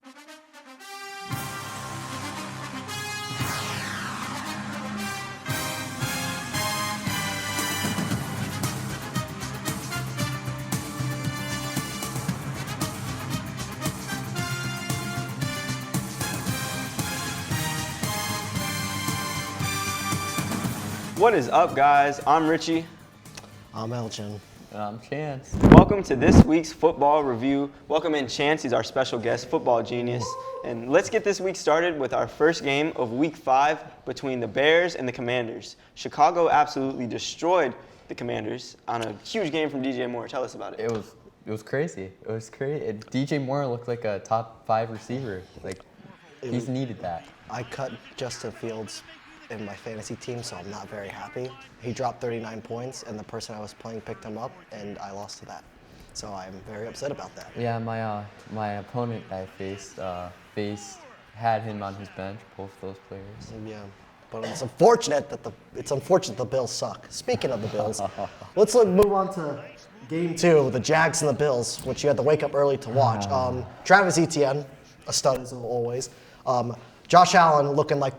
What is up, guys? I'm Richie. I'm Elgin. And I'm Chantz. Welcome to this week's football review. Welcome in Chantz. He's our special guest, football genius. And let's get this week started with our first game of Week 5 between the Bears and the Commanders. Chicago absolutely destroyed the Commanders on a huge game from DJ Moore. Tell us about it. It was crazy. It was crazy. DJ Moore looked like a top 5 receiver. Like, he's needed that. I cut Justin Fields in my fantasy team, so I'm not very happy. He dropped 39 points, and the person I was playing picked him up, and I lost to that. So I'm very upset about that. Yeah, my opponent I faced had him on his bench, both those players. Yeah, but it's unfortunate that the Bills suck. Speaking of the Bills, let's move on to Game 2, the Jags and the Bills, which you had to wake up early to watch. Travis Etienne, a stud as always. Josh Allen looking like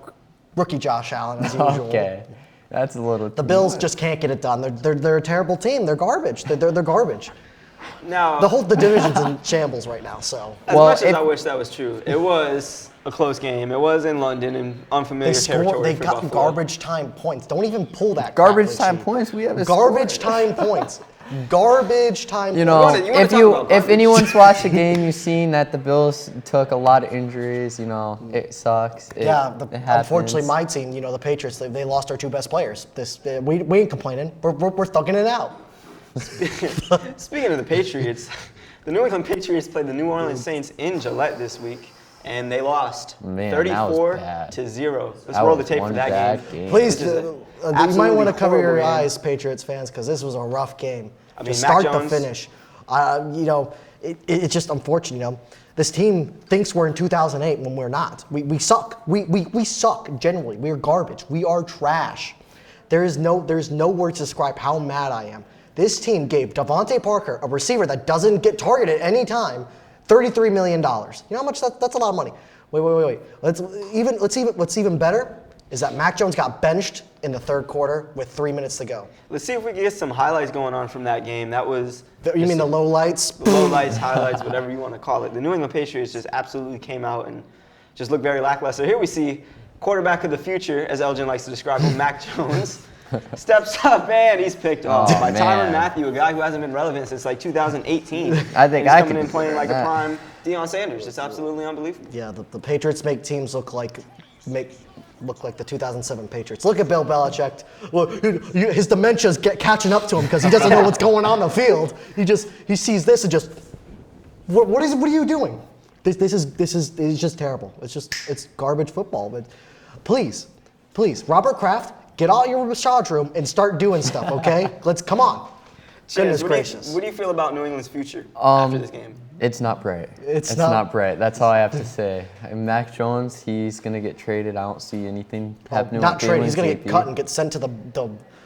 rookie Josh Allen as usual. Okay, that's a little. The Bills just can't get it done. They're a terrible team. They're garbage. They're garbage. Now, The division's in shambles right now. So as much as I wish that was true, it was a close game. It was in London in unfamiliar territory. They for got Buffalo. garbage time points. Don't even pull that. Garbage crap, time Richie. points. We have a Garbage score. time points. Garbage time. You know, points. You wanna talk about if garbage. anyone's watched the game, you've seen that the Bills took a lot of injuries. You know, it sucks. It happens. Unfortunately, my team, the Patriots, they lost our 2 best players. We ain't complaining. We're thugging it out. Speaking of the Patriots, the New England Patriots played the New Orleans Saints in Gillette this week, and they lost Man, that was 34-0. Let's That roll the was tape for one that bad game. Please, Which is you absolutely might want to cover your horrible game. eyes, Patriots fans, because this was a rough game. I mean, From Mac start to Jones- finish. It's just unfortunate. This team thinks we're in 2008 when we're not. We suck. We suck, generally. We are garbage. We are trash. There's no words to describe how mad I am. This team gave Devontae Parker, a receiver that doesn't get targeted any time, $33 million. You know how much that's a lot of money. Wait. What's even better is that Mac Jones got benched in the 3rd quarter with 3 minutes to go. Let's see if we can get some highlights going on from that game. That was You mean the lowlights? the lowlights, highlights, whatever you want to call it. The New England Patriots just absolutely came out and just looked very lackluster. Here we see quarterback of the future, as Elgin likes to describe him, Mac Jones. Steps up and he's picked off by Tyrann Mathieu, a guy who hasn't been relevant since like 2018. I think he's I coming could in playing like a that. prime Deion Sanders. It's absolutely unbelievable. Yeah, the Patriots make teams look like the 2007 Patriots. Look at Bill Belichick. Well, his dementia's catching up to him because he doesn't know what's going on the field. He sees this and just, what are you doing? This is just terrible. It's garbage football. But please, Robert Kraft, get out of your massage room and start doing stuff. Okay, come on. Goodness gracious. What do you feel about New England's future after this game? It's not bright. It's not bright. That's all I have to say. And Mac Jones, he's gonna get traded. I don't see anything happening. Not with traded. He's gonna Jalen get cut JP. and get sent to the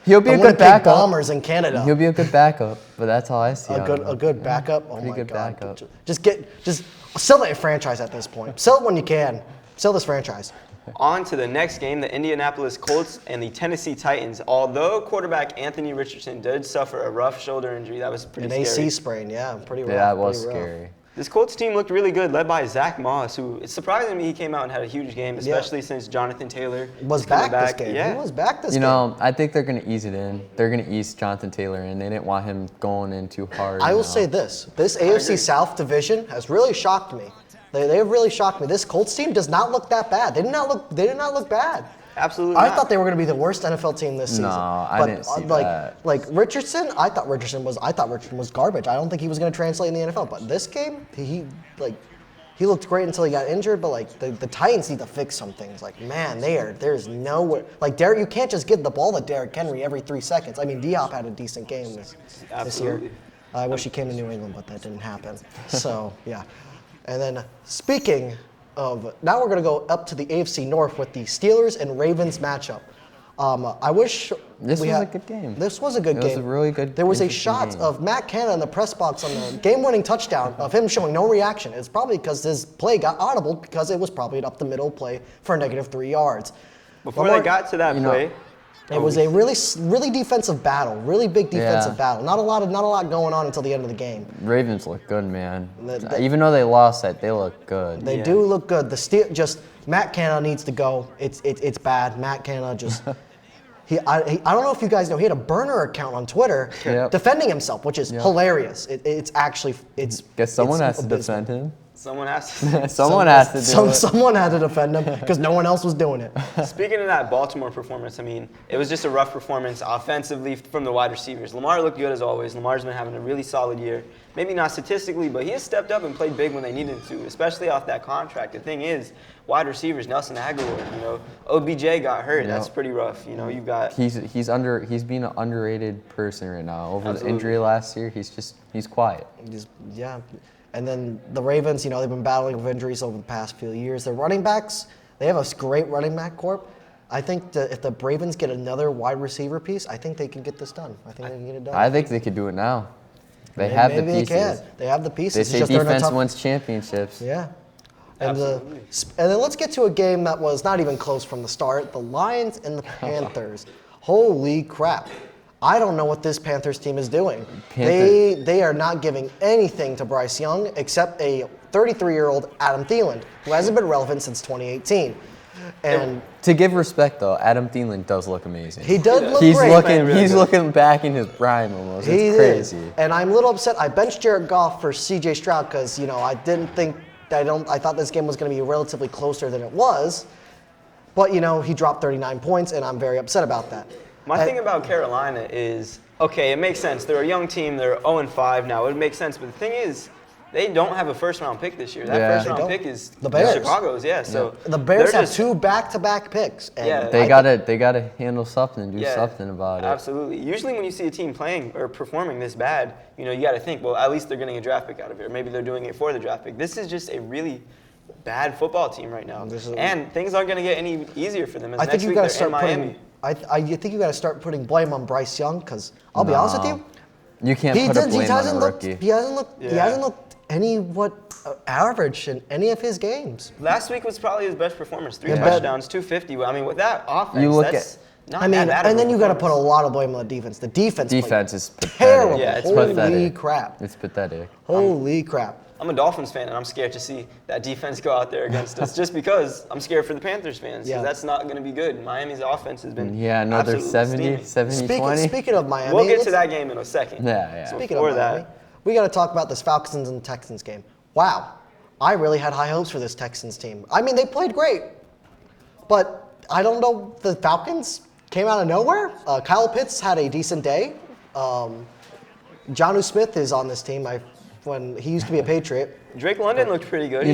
He'll be a Winnipeg good backup. Bombers in Canada. He'll be a good backup, but that's all I see. A good backup. Oh Pretty my good God! backup. Just sell that franchise at this point. Sell it when you can. Sell this franchise. On to the next game, the Indianapolis Colts and the Tennessee Titans. Although quarterback Anthony Richardson did suffer a rough shoulder injury, that was pretty An scary. AC sprain, yeah, pretty rough. Yeah, that was pretty rough. scary. This Colts team looked really good, led by Zach Moss, who it's surprising me he came out and had a huge game, especially since Jonathan Taylor Was is coming back this game. Yeah. He was back this You game. know, I think they're gonna ease it in. They're gonna ease Jonathan Taylor in. They didn't want him going in too hard. I will you know. say this agree. AFC South division has really shocked me. They have really shocked me. This Colts team does not look that bad. They did not look bad. Absolutely I not. thought they were going to be the worst NFL team this season. No, I but, didn't see like, that. Like Richardson, I thought Richardson was garbage. I don't think he was going to translate in the NFL. But this game, he looked great until he got injured. But like the Titans need to fix some things. Like man, there's nowhere. Like Derek, you can't just give the ball to Derrick Henry every 3 seconds. I mean, Diop had a decent game this year. Absolutely. I wish he came to New England, but that didn't happen. So yeah. And then speaking of, now we're going to go up to the AFC North with the Steelers and Ravens matchup. I wish This we was had, a good game. This was a good game. It was a really good. There was a interesting shot game. of Matt Canada in the press box on the game-winning touchdown of him showing no reaction. It's probably because his play got audible because it was probably an up-the-middle play for a -3 yards. Before they got to that play, it was a really defensive battle, really big defensive battle. Not a lot going on until the end of the game. Ravens look good, man. The- Even though they lost that, they look good. They do look good. Matt Canada needs to go. It's bad. Matt Canada just. I don't know if you guys know, he had a burner account on Twitter defending himself, which is hilarious. It's actually. Guess someone has to abysmal. defend him. someone has to. Someone has to do it. Someone had to defend him because no one else was doing it. Speaking of that Baltimore performance, I mean, it was just a rough performance offensively from the wide receivers. Lamar looked good as always. Lamar's been having a really solid year. Maybe not statistically, but he has stepped up and played big when they needed to, especially off that contract. The thing is, wide receivers, Nelson Aguilar, OBJ got hurt. That's pretty rough. You've got. He's being an underrated person right now. Over Absolutely. the injury last year, he's quiet. Yeah. And then the Ravens, they've been battling with injuries over the past few years. Their running backs, they have a great running back corp. I think that if the Ravens get another wide receiver piece, I think they can get this done. I think they can get it done. I think they could do it now. They have the Maybe pieces. they can. They have the pieces. They It's say just they're in a defense tough- wins championships. Yeah. And, Absolutely. and then let's get to a game that was not even close from the start. The Lions and the Panthers. Holy crap. I don't know what this Panthers team is doing. They are not giving anything to Bryce Young except a 33-year-old Adam Thielen, who hasn't been relevant since 2018. And To give respect, though, Adam Thielen does look amazing. he does look He's great. he's looking back in his prime almost. He It's is. crazy. And I'm a little upset. I benched Jared Goff for C.J. Stroud because I didn't think I thought this game was going to be relatively closer than it was. But he dropped 39 points, and I'm very upset about that. My thing about Carolina is, okay, it makes sense. They're a young team. They're 0-5 now. It would make sense. But the thing is, they don't have a first-round pick this year. That Yeah. first-round pick is The Bears. Chicago's, So The Bears they're have just- 2 back-to-back picks. And Yeah. They gotta handle something, do something about it. Absolutely. Usually when you see a team playing or performing this bad, you got to think, well, at least they're getting a draft pick out of it. Or maybe they're doing it for the draft pick. This is just a really bad football team right now. And things aren't going to get any easier for them. As I next think you week got to they're in start Miami. putting. I think you got to start putting blame on Bryce Young because I'll be honest with you, You can't put a blame on a rookie. He hasn't looked average in any of his games. Last week was probably his best performance. 3 Yeah, touchdowns, 250. I mean, with that offense, You look that's not that bad of and then a you got to put a performance. lot of blame on the defense. The defense Defense played is terrible. pathetic. Yeah, it's Holy pathetic. crap. It's pathetic. Holy crap. I'm a Dolphins fan, and I'm scared to see that defense go out there against us just because I'm scared for the Panthers fans. Yeah. Because that's not going to be good. Miami's offense has been Yeah, another absolutely 70, steaming. 20. Speaking of Miami, We'll get to let's- that game in a second. Yeah. So Speaking before of Miami, we got to talk about this Falcons and Texans game. Wow, I really had high hopes for this Texans team. I mean, they played great, but I don't know. The Falcons came out of nowhere. Kyle Pitts had a decent day. Jonnu Smith is on this team. When he used to be a Patriot. Drake London looked pretty good.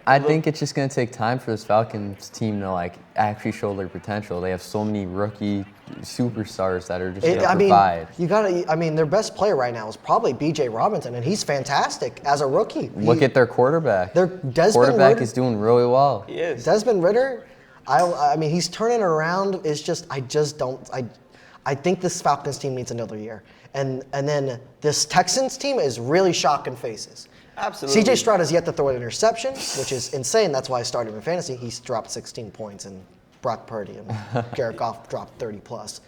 I think it's just going to take time for this Falcons team to actually show their potential. They have so many rookie superstars that are just going to provide. Their best player right now is probably B.J. Robinson, and he's fantastic as a rookie. Look at their quarterback. Their Desmond quarterback Ridder- is doing really well. He is. Desmond Ridder, I mean, he's turning it around. It's just, I think this Falcons team needs another year. And then this Texans team is really shocking faces. Absolutely. C.J. Stroud has yet to throw an interception, which is insane. That's why I started him in fantasy. He's dropped 16 points, and Brock Purdy and Garrett Goff dropped 30 plus.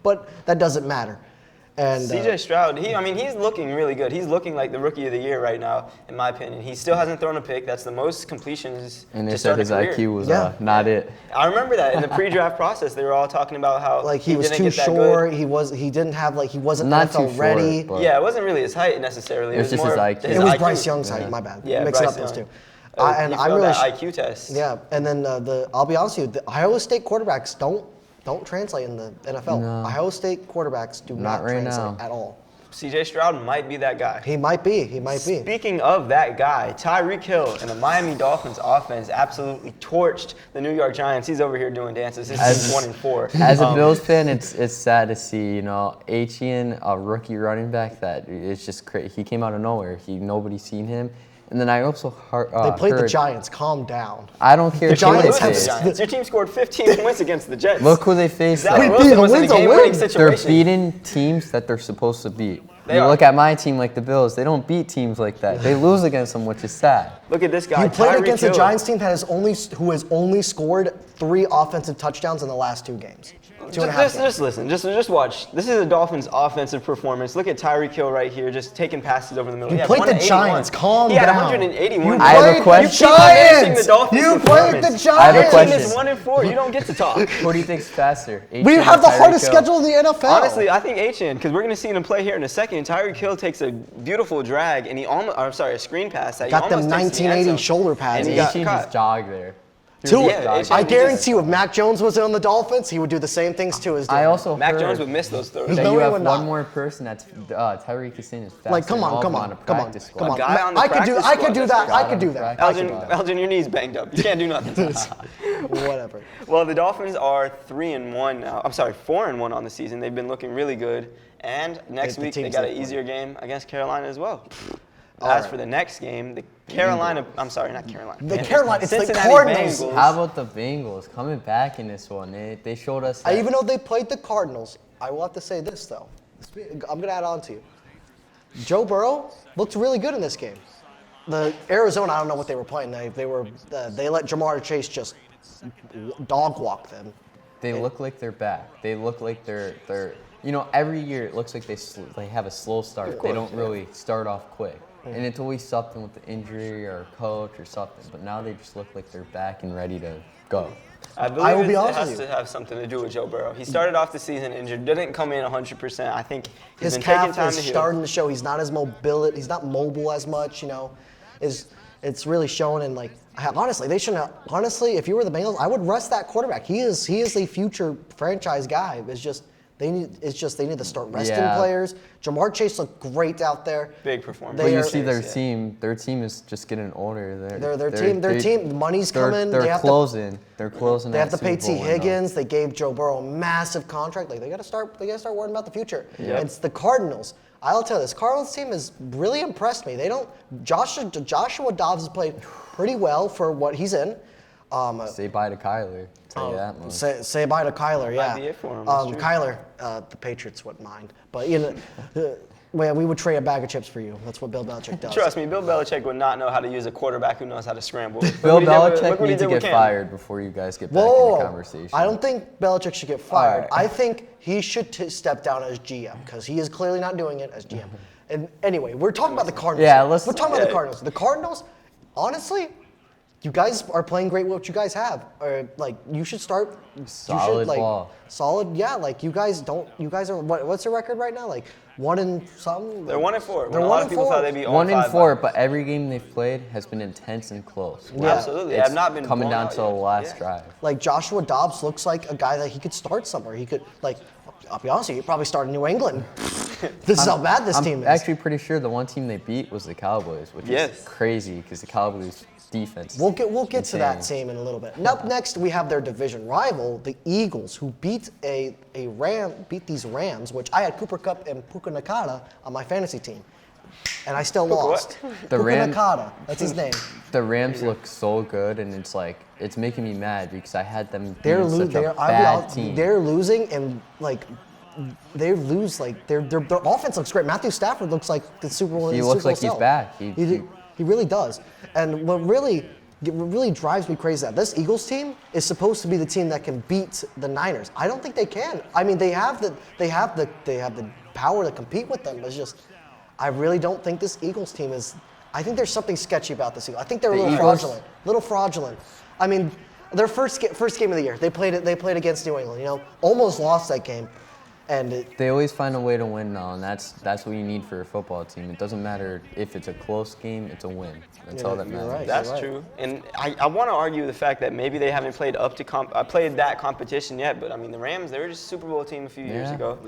But that doesn't matter. And C.J. Stroud, he's looking really good. He's looking like the rookie of the year right now, in my opinion. He still hasn't thrown a pick. That's the most completions And they to said start his a career. IQ was Yeah. not it. I remember that in the pre-draft process. They were all talking about how he was didn't too get that short. good. He wasn't Not too NFL ready. short, but Yeah, it wasn't really his height necessarily. It was just more his of IQ. It was IQ. Bryce Young's height. My bad. Yeah, Mixing Bryce up those Young. two. And I'm really that IQ test. Yeah, and then I'll be honest with you, the Iowa State quarterbacks don't translate in the NFL. No. Iowa State quarterbacks do not right translate now. at all. C.J. Stroud might be that guy. He might be. Speaking of that guy, Tyreek Hill and the Miami Dolphins offense absolutely torched the New York Giants. He's over here doing dances. His team's 1-4. As a Bills fan, it's sad to see, Etienne, a rookie running back that is just crazy. He came out of nowhere. Nobody seen him, And then I also They played the heard, Giants. Calm down. I don't care. The who Giants they have face. Giants. Your team scored 15 points against the Jets. Look who they faced. Zach though. Wilson was in a Win's a game-winning win. They're situation. beating teams that they're supposed to beat. They You are. look at my team like the Bills. They don't beat teams like that. They lose against them, which is sad. Look at this guy. You played Tyreek against Hill. a Giants team that who has only scored 3 offensive touchdowns in the last 2 games. 2.5 games. Just listen. Just watch. This is the Dolphins' offensive performance. Look at Tyreek Hill right here, just taking passes over the middle. You He had played the 181. Giants. Calm He had down. 181. I have a You question. played the Keep diminishing the Giants. Dolphins' You played the performance. Giants. I have a Your team question. is 1-4. You don't get to talk. Who do you think's faster? We H&M have or the Tyreek hardest Hill? schedule in the NFL. Honestly, I think H&N, because we're going to see him play here in a second. Tyreek Hill takes a beautiful drag, and a screen pass that he got them almost takes to the end 1980 zone. shoulder And pads. he got H&M caught. just jogged there. Yeah, I H&M guarantee you, if Mac Jones was on the Dolphins, he would do the same things to his. I also Mac heard Jones would miss those throws. that No, you he have would one not. more person that's Tyreek Hassan is faster. Like, come than all on, of come them on, a come on, practice come squad. on. guy on the I could do practice I could squad, do that's that. the I guy could do that. I could do that. Elgin, your knee's banged up. You can't do nothing. Whatever. Well, the Dolphins are 3-1 now. I'm sorry, 4-1 on the season. They've been looking really good. And next The week they teams got they an play. easier game against Carolina as well. All As right. for the next game, the Carolina, I'm sorry, not Carolina. The Panthers. Carolina- it's the Cincinnati Cardinals. Bengals. How about the Bengals coming back in this one? They showed us that. Even though they played the Cardinals, I will have to say this though. I'm gonna add on to you. Joe Burrow looked really good in this game. The Arizona, I don't know what they were playing. They let Jamar Chase just dog walk them. They look like they're back. They look like they're. Every year it looks like they have a slow start. They don't really start off quick. And it's always something with the injury or coach or something. But now they just look like they're back and ready to go. I will believe be it honest has with to you. have something to do with Joe Burrow. He started off the season injured, didn't come in 100%. I think he's His been taking calf time is to heal. starting to show. He's not as mobile. He's not mobile as much. It's really showing. And honestly, they shouldn't. Honestly, if you were the Bengals, I would rest that quarterback. He is a future franchise guy. They need to start resting Yeah. players. Jamar Chase looked great out there. Big performance. They But you are- see their Yeah. team. Their team is just getting older. Their team. Money's coming. They're They have to- closing. They're closing. They have to that pay Super T. Bowl window. Higgins. They gave Joe Burrow a massive contract. They got to start worrying about the future. Yep. It's the Cardinals. I'll tell you, this Cardinals team has really impressed me. Joshua Dobbs has played pretty well for what he's in. Say bye to Kyler. Tell you that much. Say bye to Kyler. Yeah. be it for him, that's true. Kyler, the Patriots wouldn't mind, but well, we would trade a bag of chips for you. That's what Bill Belichick does. Trust me, Bill Belichick would not know how to use a quarterback who knows how to scramble. Bill Look Belichick what he needs to did with get Cam. fired before you guys get back in Whoa! the conversation. I don't think Belichick should get fired. All right. I think he should step down as GM because he is clearly not doing it as GM. And anyway, we're talking about the Cardinals. Yeah, here. let's- We're talking about the yeah. Cardinals. The Cardinals, honestly, you guys are playing great with what you guys have. Or you should start. Solid ball. Solid, yeah. You guys don't. You guys are. What's the record right now? 1 and something. They're 1-4. They're When a lot of people 1-4. thought they'd be 1-4, but every game they've played has been intense and close. Yeah. Absolutely. They It's have not been coming blown down out to the yet. last Yeah. drive. Joshua Dobbs looks like a guy that he could start somewhere. He could I'll be honest with you, he'd probably start in New England. This is how bad this team is. I'm actually pretty sure the one team they beat was the Cowboys, which Yes. is crazy because the Cowboys defense. We'll get to that insane. team in a little bit. And up next, we have their division rival, the Eagles, who beat these Rams, which I had Cooper Kupp and Puka Nakata on my fantasy team, and I still lost. The Puka Ram- Nakata, that's his name. The Rams look so good, and it's making me mad because I had them They're being such a bad team. They're losing, and they lose. Their offense looks great. Matthew Stafford looks like the Super Bowl. He the looks Super Bowl like he's self. back. He really does. And what really drives me crazy is that this Eagles team is supposed to be the team that can beat the Niners. I don't think they can. I mean, they have the power to compete with them. It's just, I really don't think this Eagles team is. I think there's something sketchy about this Eagles. I think they're a The little Eagles- fraudulent. I mean, their first game of the year, they played against New England. Almost lost that game, and They always find a way to win now, and that's what you need for a football team. It doesn't matter if it's a close game; it's a win. That's all that you're matters. right. That's right. true. And I want to argue the fact that maybe they haven't played up to played that competition yet. But I mean, the Rams, they were just a Super Bowl team a few years Yeah. ago.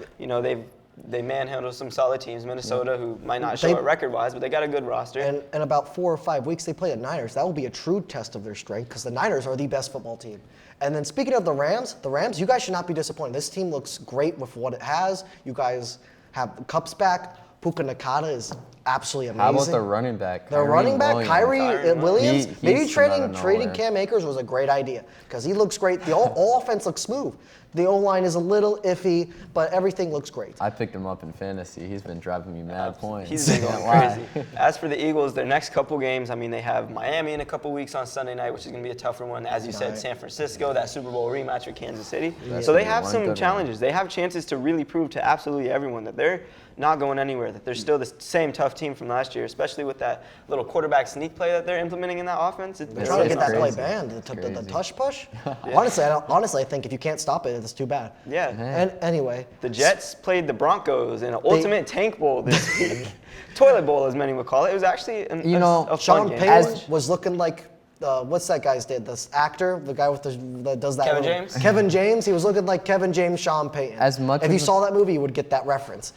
They manhandled some solid teams. Minnesota, who might not show They- it record-wise, but they got a good roster. And in about 4 or 5 weeks, they play the Niners. That will be a true test of their strength because the Niners are the best football team. And then speaking of the Rams, you guys should not be disappointed. This team looks great with what it has. You guys have the Cups back. Puka Nakata is absolutely amazing. How about the running back? Their running back, Kyrie Williams. He's Maybe come out of trading nowhere. Cam Akers was a great idea because he looks great. The all offense looks smooth. The O-line is a little iffy, but everything looks great. I picked him up in fantasy. He's been driving me mad points. He's been going Can't lie. crazy. As for the Eagles, their next couple games, I mean, they have Miami in a couple weeks on Sunday night, which is going to be a tougher one. As you said, San Francisco, that Super Bowl rematch with Kansas City. That's So they gonna be have one some good challenges. They have chances to really prove to absolutely everyone that they're not going anywhere, that they're still the same tough team from last year, especially with that little quarterback sneak play that they're implementing in that offense. They're trying to get that play crazy. banned, the Crazy. tush push. Honestly, I think if you can't stop it, it's too bad. Yeah. And anyway, The Jets played the Broncos in an ultimate tank bowl this week. Toilet bowl, as many would call it. It was actually a fun Sean game. Payton was looking like what's that guy's name? This actor, the guy with that does that. Kevin role. James? Kevin James. He was looking like Kevin James, Sean Payton. If you saw that movie, you would get that reference.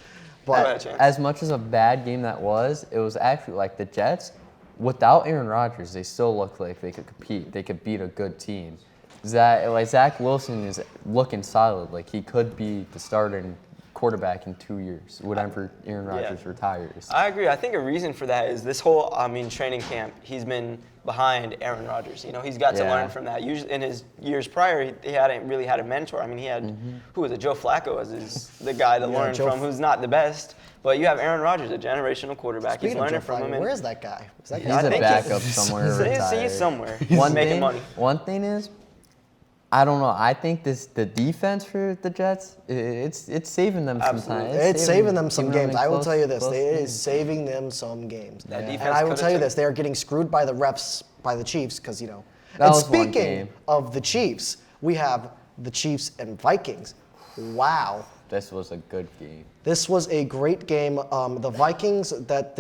But As much as a bad game that was, it was actually like the Jets, without Aaron Rodgers, they still look like they could compete. They could beat a good team. Zach Wilson is looking solid. Like he could be the starting quarterback in 2 years, whenever Aaron Rodgers retires. I agree. I think a reason for that is this whole, training camp, he's been behind Aaron Rodgers. You know, he's got to learn from that. Usually in his years prior, he hadn't really had a mentor. I mean, he had, who was it, Joe Flacco as the guy to learn from, who's not the best. But you have Aaron Rodgers, a generational quarterback. He's learning from him. Where is that guy? Is that He's guy? a backup somewhere. He's somewhere. He's making money. One thing is, I don't know. I think the defense for the Jets, it's saving them sometimes. It's saving them some games. I will tell you this. It is games. saving them some games. That defense And I will could've tell you took- this. They are getting screwed by the refs, by the Chiefs, because, you know. That And was one speaking game. of the Chiefs, we have the Chiefs and Vikings. Wow. This was a good game. This was a great game. The Vikings, that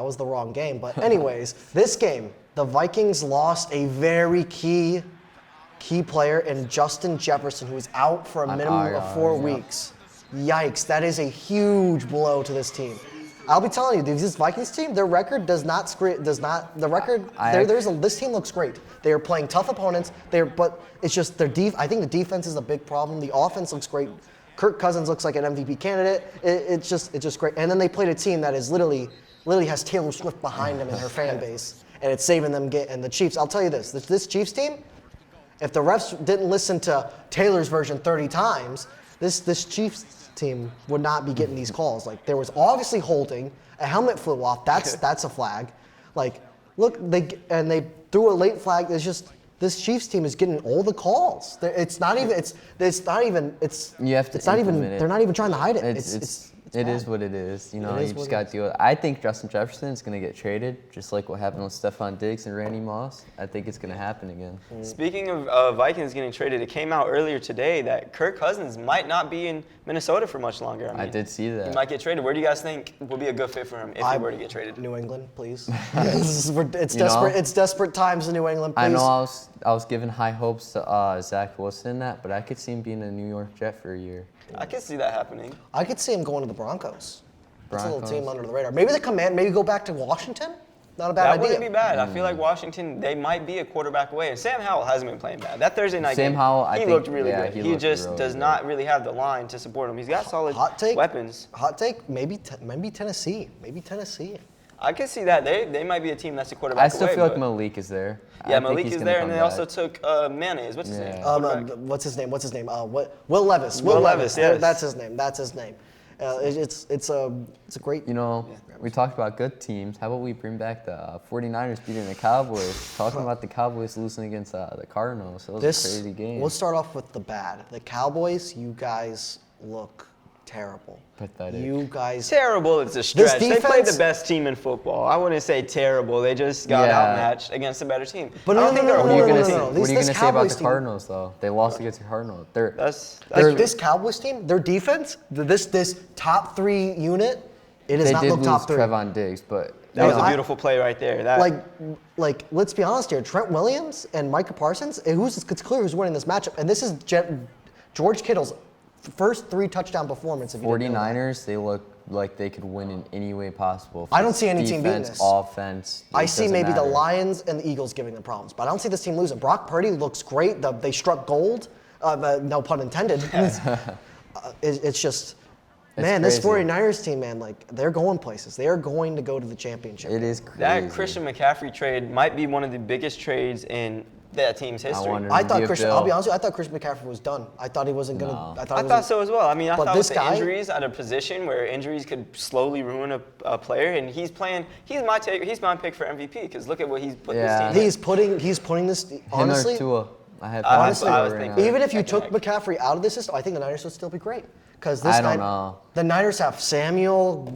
was the wrong game. But anyways, this game, the Vikings lost a very key player in Justin Jefferson, who is out for a minimum of 4 weeks. Yikes, that is a huge blow to this team. I'll be telling you, this Vikings team, their record this team looks great. They are playing tough opponents, but it's just I think the defense is a big problem. The offense looks great. Kirk Cousins looks like an MVP candidate. It's just great. And then they played a team that is literally has Taylor Swift behind them in their fan base, and it's saving them. And the Chiefs, I'll tell you this Chiefs team, if the refs didn't listen to Taylor's version 30 times, this Chiefs team would not be getting these calls. Like, there was obviously holding, a helmet flew off. That's a flag. Like, look, they threw a late flag. It's just this Chiefs team is getting all the calls. They're not even trying to hide it. It is what it is. You know, It is you what just it got to is. deal with it. I think Justin Jefferson is going to get traded, just like what happened with Stephon Diggs and Randy Moss. I think it's going to happen again. Speaking of Vikings getting traded, it came out earlier today that Kirk Cousins might not be in Minnesota for much longer. I did see that. He might get traded. Where do you guys think will be a good fit for him if he were to get traded? New England, please. It's desperate. It's desperate times in New England. Please. I know I was giving high hopes to Zach Wilson in that, but I could see him being a New York Jet for a year. I can see that happening. I could see him going to the Broncos. That's a little Broncos. team under the radar. Maybe the command. Maybe go back to Washington. Not a bad That idea. wouldn't be bad. I feel like Washington, they might be a quarterback away. And Sam Howell hasn't been playing bad. That Thursday night Sam game, Howell, I he think- looked really yeah, good. he He looked just really does good. not really have the line to support him. He's got solid Hot take. weapons. Hot take. Maybe Tennessee. Maybe Tennessee. I can see that. They might be a team that's a quarterback I still away. feel like but- Malik is there. I Yeah, think Malik he's is gonna there, come and they back. also took Mayonnaise. What's his name? Yeah. Quarterback. What's his name? Will Levis. Will Levis, yes. That's his name. It's a great. You know, we talked about good teams. How about we bring back the 49ers beating the Cowboys? Talking about the Cowboys losing against the Cardinals. It was a crazy game. Let's start off with the bad. The Cowboys, you guys look terrible. Pathetic. You guys. Terrible, it's a stretch. They played defense- the best team in football. I wouldn't say terrible. They just got Yeah. outmatched against a better team. But I no, don't think no, they're a no, What are you no, gonna no, say? no, no. What are you This gonna say about Cowboys the team- Cardinals though? They lost against the Cardinals. That's This Cowboys team, their defense, this top 3 unit, it does They not did look lose top 3. Trevon Diggs, but that was know, a I- beautiful play right there. That Like, let's be honest here. Trent Williams and Micah Parsons, it's clear who's winning this matchup. And this is George Kittle's first 3 touchdown performance. If you didn't know that. 49ers, they look like they could win in any way possible. I don't see any team beating Defense, this. offense. I it see doesn't maybe the matter. Lions and the Eagles giving them problems, but I don't see this team losing. Brock Purdy looks great. They struck gold. No pun intended. It's just Man, this crazy. 49ers team, man, like they're going places. They are going to go to the championship. It is crazy. That Christian McCaffrey trade might be one of the biggest trades in that team's history. wonder- I thought Be a Christian. Bill. I'll be honest with you. I thought Christian McCaffrey was done. I thought he wasn't gonna. No. I I thought so as well. I mean, I But thought this with the guy- injuries at a position where injuries could slowly ruin a player, and he's playing. He's my pick for MVP because look at what he's put Yeah. this team. in. He's putting this. Him Honestly, or Tua. I have honestly, I was Tua right thinking- now. even if you Heck took and heck. McCaffrey out of the system, I think the Niners would still be great. Because this I don't guy, know. the Niners have Samuel,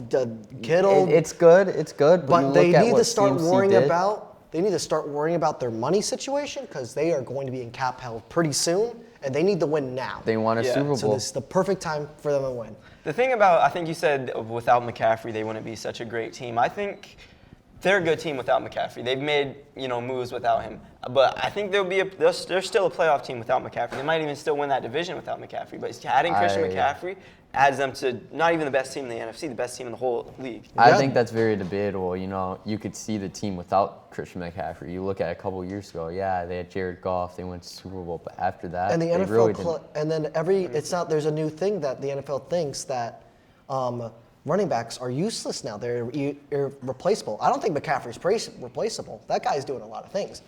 Kittle, It's good. It's good. But, but you they look at need what to start CMC worrying did. about. They need to start worrying about their money situation because they are going to be in cap hell pretty soon, and they need to win now. They won a Yeah. Super So Bowl. this is the perfect time for them to win. The thing about, I think you said without McCaffrey, they wouldn't be such a great team. I think they're a good team without McCaffrey. They've made, moves without him. But I think they're still a playoff team without McCaffrey. They might even still win that division without McCaffrey. But adding Christian McCaffrey adds them to not even the best team in the NFC, the best team in the whole league. I Yeah. think that's very debatable. You could see the team without Christian McCaffrey. You look at a couple years ago, yeah, they had Jared Goff, they went to Super Bowl, but after that, And the they NFL, really didn't. and then it's not. There's a new thing that the NFL thinks that running backs are useless now. They're irreplaceable. I don't think McCaffrey's replaceable. That guy's doing a lot of things.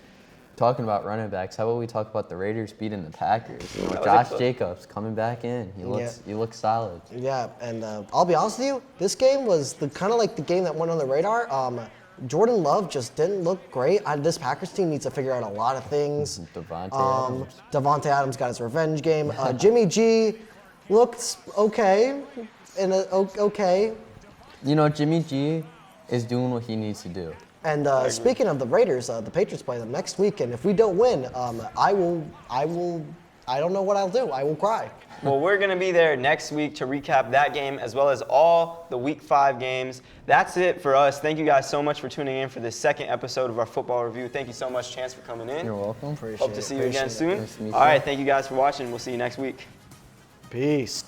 Talking about running backs, how about we talk about the Raiders beating the Packers? was a Josh clip. Jacobs coming back in. He looks solid. Yeah, and I'll be honest with you, this game was the kind of like the game that went on the radar. Jordan Love just didn't look great. This Packers team needs to figure out a lot of things. Devontae Adams got his revenge game. Jimmy G looked okay, okay. Jimmy G is doing what he needs to do. And speaking of the Raiders, the Patriots play them next week, and if we don't win, I don't know what I'll do. I will cry. Well, we're going to be there next week to recap that game as well as all the Week 5 games. That's it for us. Thank you guys so much for tuning in for this second episode of our football review. Thank you so much, Chantz, for coming in. You're welcome. Hope to see you again soon. Nice to meet All you. right, thank you guys for watching. We'll see you next week. Peace.